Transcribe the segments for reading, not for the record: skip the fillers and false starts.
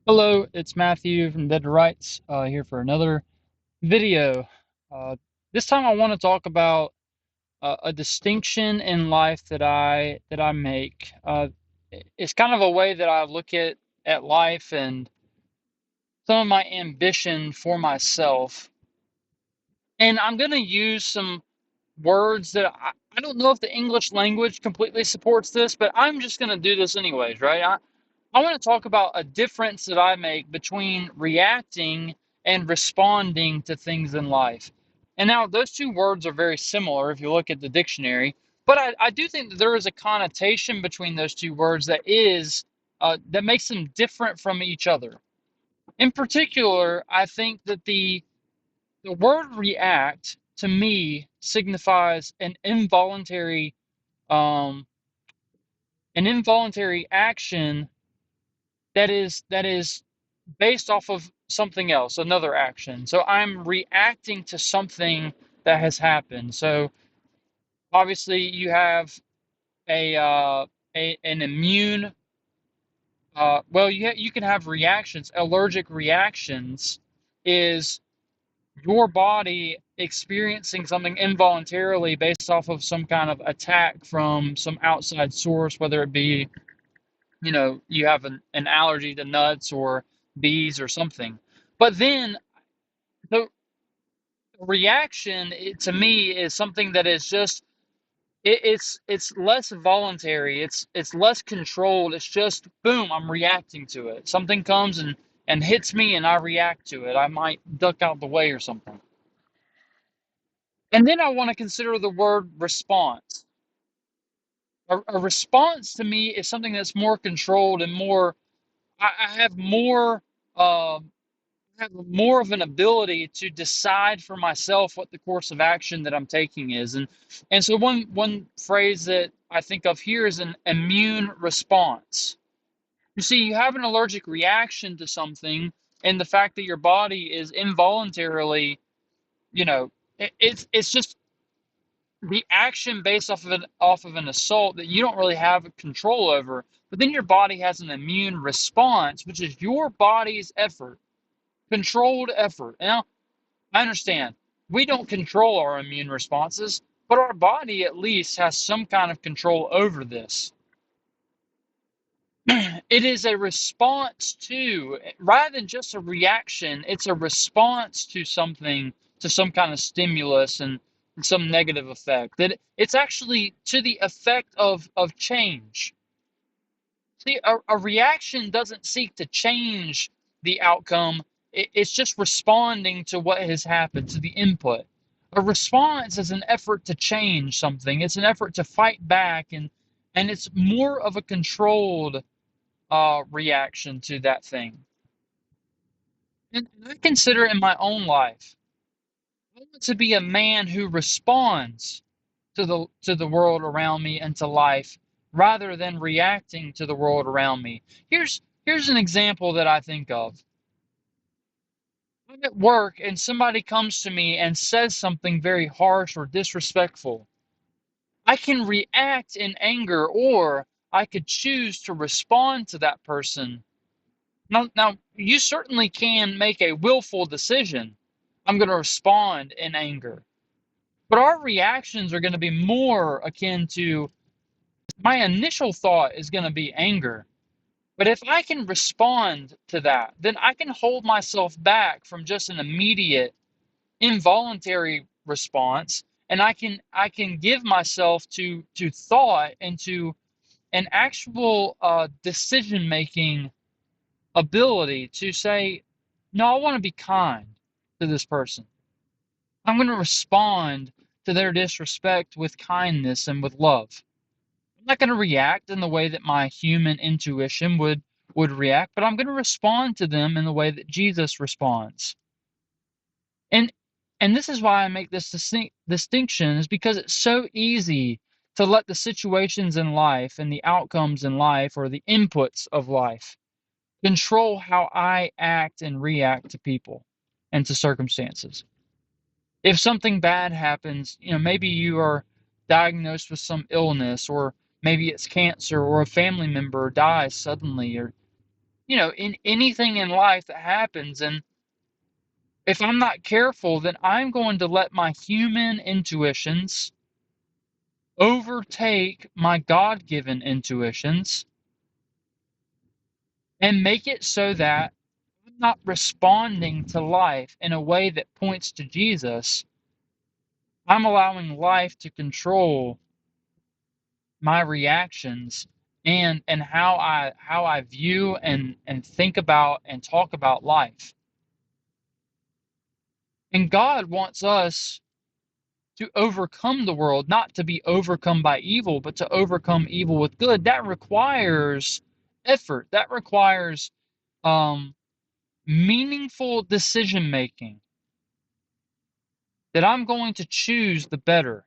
Hello, it's Matthew from Dead to Rights here for another video. Uh, this time I want to talk about a distinction in life that I make. It's kind of a way that I look at life and some of my ambition for myself. And I'm going to use some words that I don't know if the English language completely supports this, but I'm just going to do this anyways, right? I want to talk about a difference that I make between reacting and responding to things in life. And now those two words are very similar if you look at the dictionary, but I do think that there is a connotation between those two words that makes them different from each other. In particular, I think that the word react to me signifies um, an involuntary action that is based off of something else, another action. So I'm reacting to something that has happened. So obviously you have a an immune well you can have reactions. Allergic reactions is your body experiencing something involuntarily based off of some kind of attack from some outside source, whether it be, you have an allergy to nuts or bees or something. But then the reaction, to me, is something that is just it's less voluntary. It's less controlled. It's just boom, I'm reacting to it. Something comes and hits me and I react to it. I might duck out the way or something. And then I want to consider the word response. A response to me is something that's more controlled and more. I have more. um have more of an ability to decide for myself what the course of action that I'm taking is. And so one phrase that I think of here is an immune response. You see, you have an allergic reaction to something, and the fact that your body is involuntarily, it's just the action based off of an assault that you don't really have control over. But then your body has an immune response, which is your body's effort, controlled effort. Now, I understand we don't control our immune responses, but our body at least has some kind of control over this. It is a response to, rather than just a reaction, it's a response to something, to some kind of stimulus and some negative effect. That it's actually to the effect of change. See, a reaction doesn't seek to change the outcome. It's just responding to what has happened, to the input. A response is an effort to change something. It's an effort to fight back, and it's more of a controlled reaction to that thing. And I consider in my own life, I want to be a man who responds to the world around me and to life rather than reacting to the world around me. Here's an example that I think of. I'm at work and somebody comes to me and says something very harsh or disrespectful. I can react in anger, or I could choose to respond to that person. Now, you certainly can make a willful decision. I'm going to respond in anger. But our reactions are going to be more akin to, my initial thought is going to be anger. But if I can respond to that, then I can hold myself back from just an immediate involuntary response, and I can give myself to thought and to an actual decision making ability to say, no, I want to be kind to this person. I'm going to respond to their disrespect with kindness and with love. I'm not going to react in the way that my human intuition would react, but I'm going to respond to them in the way that Jesus responds. And and this is why I make this distinction, is because it's so easy to let the situations in life and the outcomes in life, or the inputs of life, control how I act and react to people and to circumstances. If something bad happens, maybe you are diagnosed with some illness, or maybe it's cancer, or a family member dies suddenly, or in anything in life that happens. And if I'm not careful, then I'm going to let my human intuitions overtake my God given intuitions and make it so that I'm not responding to life in a way that points to Jesus. I'm allowing life to control my reactions and how I view and think about and talk about life. And God wants us to overcome the world, not to be overcome by evil, but to overcome evil with good. That requires effort. That requires um, meaningful decision making. That I'm going to choose the better.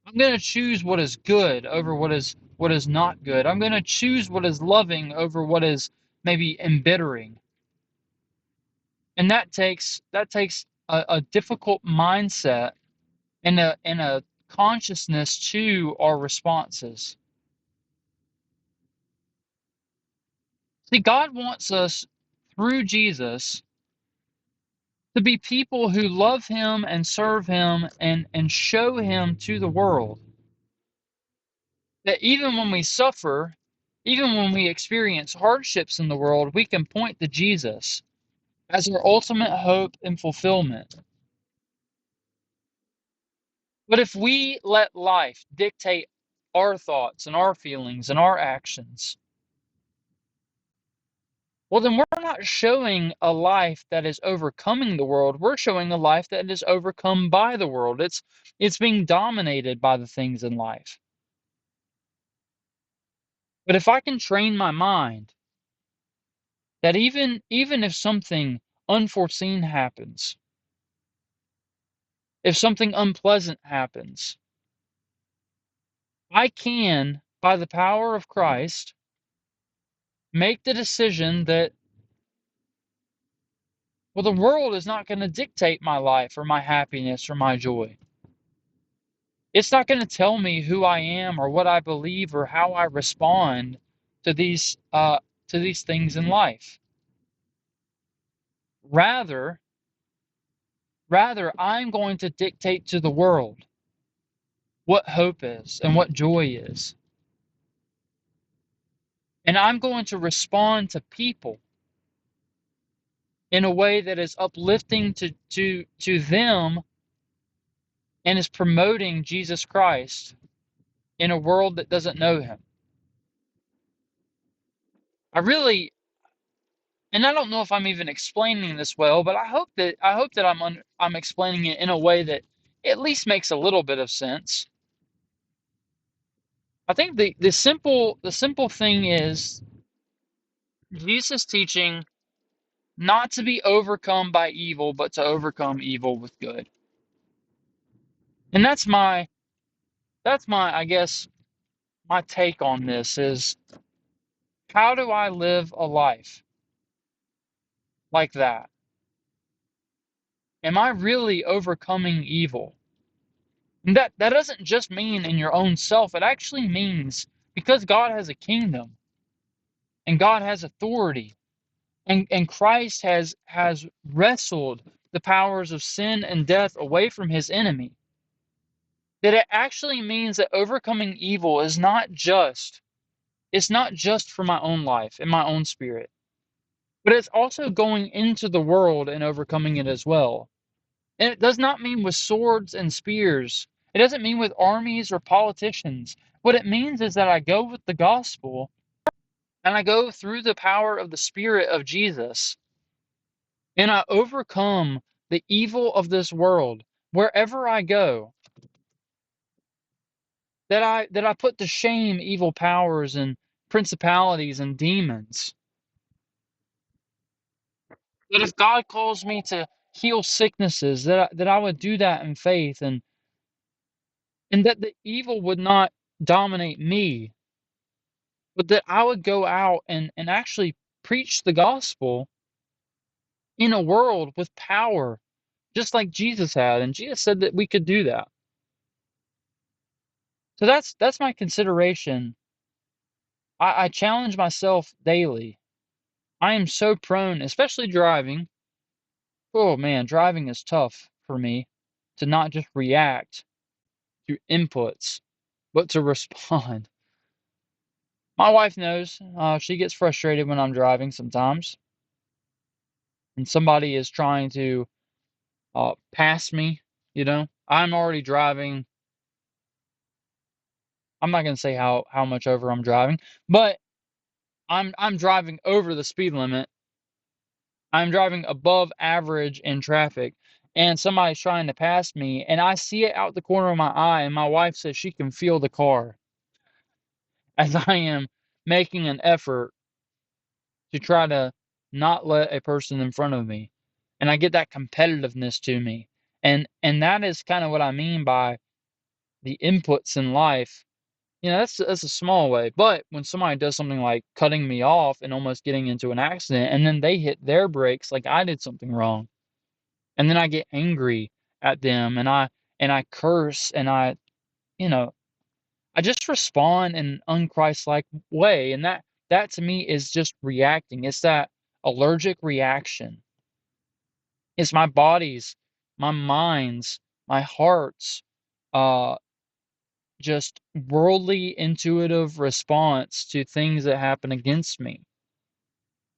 I'm going to choose what is good over what is not good. I'm going to choose what is loving over what is maybe embittering. And that takes a difficult mindset and a consciousness to our responses. See, God wants us through Jesus to be people who love him and serve him and show him to the world. That even when we suffer, even when we experience hardships in the world, we can point to Jesus as our ultimate hope and fulfillment. But if we let life dictate our thoughts and our feelings and our actions, well, then we're not showing a life that is overcoming the world. We're showing a life that is overcome by the world. It's being dominated by the things in life. But if I can train my mind that even if something unforeseen happens, if something unpleasant happens, I can, by the power of Christ, make the decision that, well, the world is not going to dictate my life or my happiness or my joy. It's not going to tell me who I am or what I believe or how I respond to these things in life. Rather, rather, I'm going to dictate to the world what hope is and what joy is. And I'm going to respond to people in a way that is uplifting to them and is promoting Jesus Christ in a world that doesn't know him. I really, and I don't know if I'm even explaining this well, but I hope that I'm explaining it in a way that at least makes a little bit of sense. I think the simple thing is Jesus teaching not to be overcome by evil, but to overcome evil with good. And that's my I guess my take on this is, how do I live a life like that? Am I really overcoming evil? And that doesn't just mean in your own self. It actually means because God has a kingdom and God has authority and Christ has wrestled the powers of sin and death away from his enemy. That it actually means that overcoming evil is not just it's not just for my own life and my own spirit, but it's also going into the world and overcoming it as well. And it does not mean with swords and spears. It doesn't mean with armies or politicians. What it means is that I go with the gospel and I go through the power of the Spirit of Jesus and I overcome the evil of this world wherever I go. That I put to shame evil powers and principalities and demons. That if God calls me to heal sicknesses, that I would do that in faith, and that the evil would not dominate me, but that I would go out and actually preach the gospel in a world with power, just like Jesus had. And Jesus said that we could do that. So that's my consideration. I challenge myself daily. I am so prone, especially driving. Oh man, driving is tough for me to not just react to inputs, but to respond. My wife knows. She gets frustrated when I'm driving sometimes, and somebody is trying to pass me. I'm already driving. I'm not gonna say how much over I'm driving, but I'm driving over the speed limit. I'm driving above average in traffic, and somebody's trying to pass me, and I see it out the corner of my eye, and my wife says she can feel the car as I am making an effort to try to not let a person in front of me. And I get that competitiveness to me. And that is kind of what I mean by the inputs in life. That's a small way. But when somebody does something like cutting me off and almost getting into an accident, and then they hit their brakes like I did something wrong, and then I get angry at them, and I curse, and you know I just respond in an unchristlike way, and that to me is just reacting. It's that allergic reaction. It's my body's, my mind's, my heart's uh just worldly intuitive response to things that happen against me.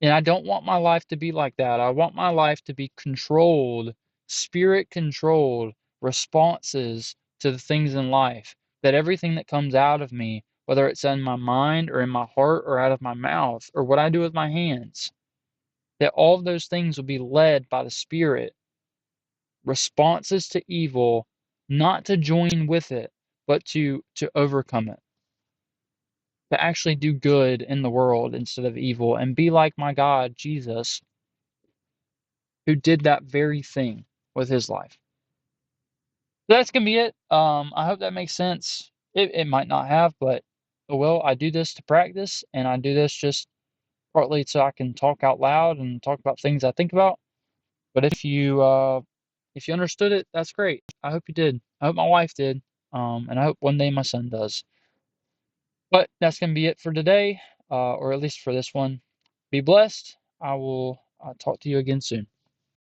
And I don't want my life to be like that. I want my life to be controlled, spirit controlled responses to the things in life. That everything that comes out of me, whether it's in my mind or in my heart or out of my mouth or what I do with my hands, that all of those things will be led by the Spirit. Responses to evil, not to join with it, but to overcome it. To actually do good in the world instead of evil and be like my God, Jesus, who did that very thing with his life. So that's gonna be it. I hope that makes sense. It might not have, but oh well. I do this to practice, and I do this just partly so I can talk out loud and talk about things I think about. But if you understood it, that's great. I hope you did. I hope my wife did. And I hope one day my son does. But that's gonna be it for today, or at least for this one. Be blessed. I will talk to you again soon.